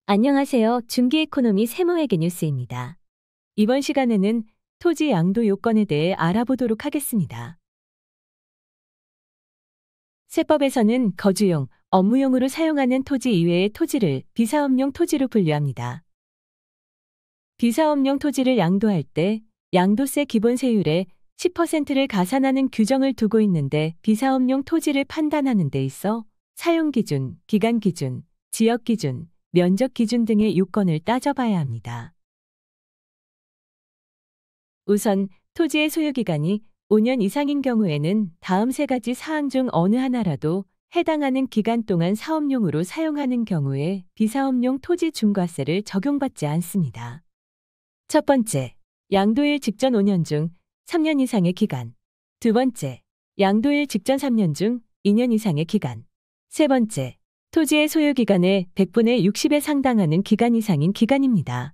안녕하세요. 중기이코노미 세무회계 뉴스입니다. 이번 시간에는 토지 양도 요건에 대해 알아보도록 하겠습니다. 세법에서는 거주용, 업무용으로 사용하는 토지 이외의 토지를 비사업용 토지로 분류합니다. 비사업용 토지를 양도할 때 양도세 기본세율의 10%를 가산하는 규정을 두고 있는데 비사업용 토지를 판단하는 데 있어 사용기준, 기간기준, 지역기준, 면적기준 등의 요건을 따져봐야 합니다. 우선 토지의 소유기간이 5년 이상인 경우에는 다음 세 가지 사항 중 어느 하나라도 해당하는 기간 동안 사업용으로 사용하는 경우에 비사업용 토지 중과세를 적용받지 않습니다. 첫 번째, 양도일 직전 5년 중 3년 이상의 기간. 두 번째, 양도일 직전 3년 중 2년 이상의 기간. 세 번째, 토지의 소유기간의 100분의 60에 상당하는 기간 이상인 기간입니다.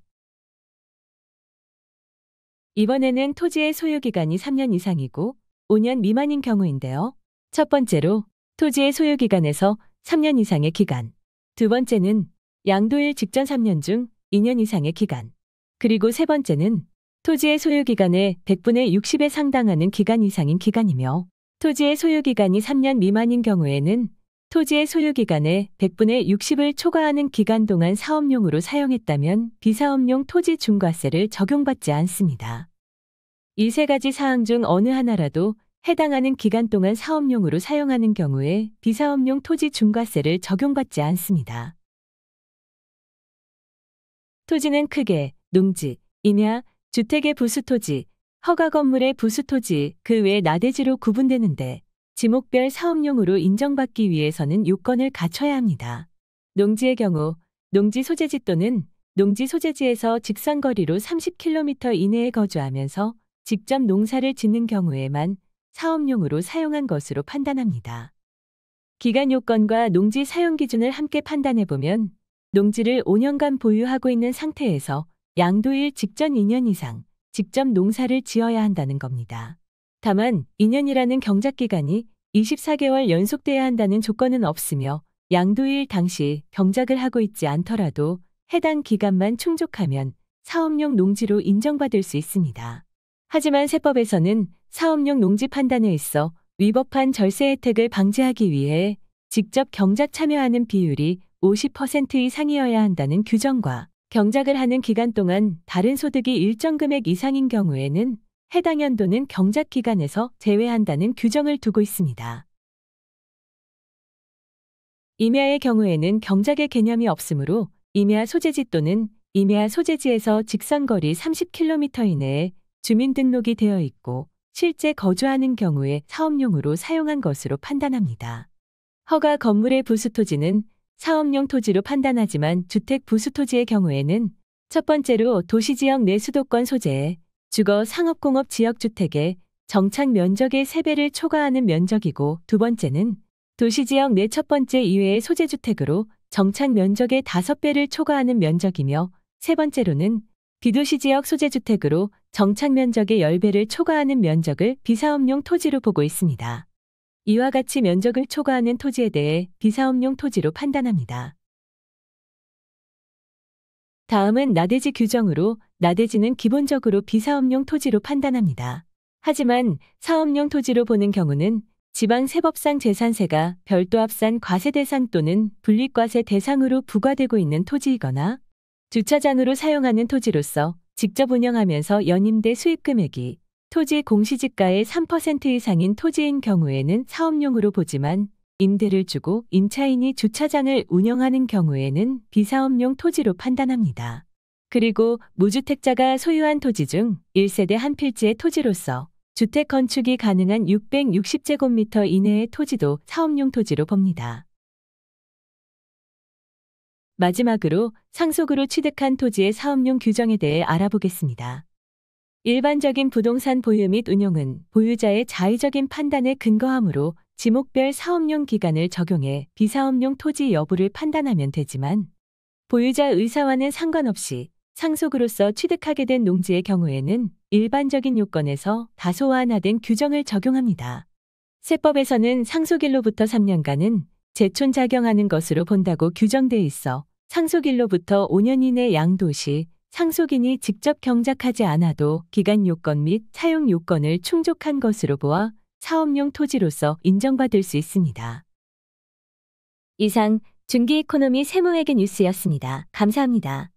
이번에는 토지의 소유기간이 3년 이상이고 5년 미만인 경우인데요. 첫 번째로 토지의 소유기간에서 3년 이상의 기간, 두 번째는 양도일 직전 3년 중 2년 이상의 기간, 그리고 세 번째는 토지의 소유기간의 100분의 60에 상당하는 기간 이상인 기간이며 토지의 소유기간이 3년 미만인 경우에는 토지의 소유기간의 100분의 60을 초과하는 기간 동안 사업용으로 사용했다면 비사업용 토지 중과세를 적용받지 않습니다. 이 세 가지 사항 중 어느 하나라도 해당하는 기간 동안 사업용으로 사용하는 경우에 비사업용 토지 중과세를 적용받지 않습니다. 토지는 크게 농지, 임야, 주택의 부수토지, 허가 건물의 부수토지, 그 외 나대지로 구분되는데 지목별 사업용으로 인정받기 위해서는 요건을 갖춰야 합니다. 농지의 경우 농지 소재지 또는 농지 소재지에서 직선거리로 30km 이내에 거주하면서 직접 농사를 짓는 경우에만 사업용으로 사용한 것으로 판단합니다. 기간 요건과 농지 사용 기준을 함께 판단해보면 농지를 5년간 보유하고 있는 상태에서 양도일 직전 2년 이상 직접 농사를 지어야 한다는 겁니다. 다만 2년이라는 경작기간이 24개월 연속돼야 한다는 조건은 없으며 양도일 당시 경작을 하고 있지 않더라도 해당 기간만 충족하면 사업용 농지로 인정받을 수 있습니다. 하지만 세법에서는 사업용 농지 판단에 있어 위법한 절세 혜택을 방지하기 위해 직접 경작 참여하는 비율이 50% 이상이어야 한다는 규정과 경작을 하는 기간 동안 다른 소득이 일정 금액 이상인 경우에는 해당 연도는 경작 기간에서 제외한다는 규정을 두고 있습니다. 임야의 경우에는 경작의 개념이 없으므로 임야 소재지 또는 임야 소재지에서 직선거리 30km 이내에 주민등록이 되어 있고 실제 거주하는 경우에 사업용으로 사용한 것으로 판단합니다. 허가 건물의 부수토지는 사업용 토지로 판단하지만 주택 부수토지의 경우에는 첫 번째로 도시지역 내 수도권 소재에 주거 상업공업 지역주택의 정착 면적의 3배를 초과하는 면적이고 두 번째는 도시지역 내 첫 번째 이외의 소재주택으로 정착 면적의 5배를 초과하는 면적이며 세 번째로는 비도시지역 소재주택으로 정착 면적의 10배를 초과하는 면적을 비사업용 토지로 보고 있습니다. 이와 같이 면적을 초과하는 토지에 대해 비사업용 토지로 판단합니다. 다음은 나대지 규정으로 나대지는 기본적으로 비사업용 토지로 판단합니다. 하지만 사업용 토지로 보는 경우는 지방세법상 재산세가 별도 합산 과세 대상 또는 분리과세 대상으로 부과되고 있는 토지이거나 주차장으로 사용하는 토지로서 직접 운영하면서 연임대 수입금액이 토지 공시지가의 3% 이상인 토지인 경우에는 사업용으로 보지만 임대를 주고 임차인이 주차장을 운영하는 경우에는 비사업용 토지로 판단합니다. 그리고 무주택자가 소유한 토지 중 1세대 한 필지의 토지로서 주택 건축이 가능한 660제곱미터 이내의 토지도 사업용 토지로 봅니다. 마지막으로 상속으로 취득한 토지의 사업용 규정에 대해 알아보겠습니다. 일반적인 부동산 보유 및 운용은 보유자의 자의적인 판단에 근거하므로 지목별 사업용 기간을 적용해 비사업용 토지 여부를 판단하면 되지만 보유자 의사와는 상관없이 상속으로서 취득하게 된 농지의 경우에는 일반적인 요건에서 다소 완화된 규정을 적용합니다. 세법에서는 상속일로부터 3년간은 재촌작용하는 것으로 본다고 규정돼 있어 상속일로부터 5년 이내 양도시 상속인이 직접 경작하지 않아도 기간 요건 및 사용 요건을 충족한 것으로 보아 사업용 토지로서 인정받을 수 있습니다. 이상 중기이코노미 세무회계 뉴스였습니다. 감사합니다.